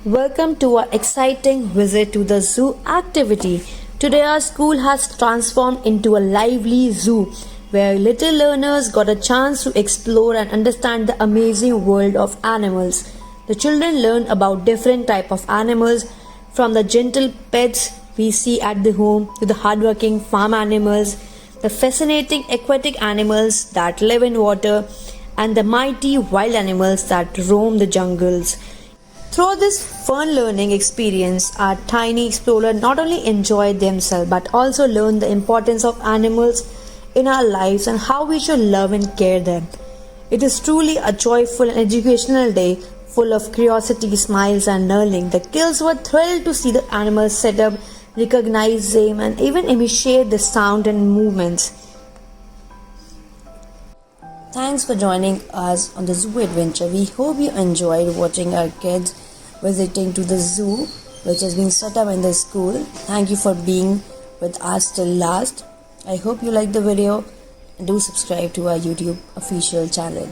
Welcome to our exciting visit to the zoo activity. Today, our school has transformed into a lively zoo where little learners got a chance to explore and understand the amazing world of animals. The children learn about different types of animals, from the gentle pets we see at the home to the hardworking farm animals, the fascinating aquatic animals that live in water, and the mighty wild animals that roam the jungles. Through this fun learning experience, our tiny explorer not only enjoy themselves but also learn the importance of animals in our lives and how we should love and care them. It is truly a joyful and educational day full of curiosity, smiles and learning. The kids were thrilled to see the animals set up, recognize them and even imitate the sound and movements. Thanks for joining us on the zoo adventure. We hope you enjoyed watching our kids visiting to the zoo which has been set up in the school. Thank you for being with us till last. I hope you liked the video and do subscribe to our YouTube official channel.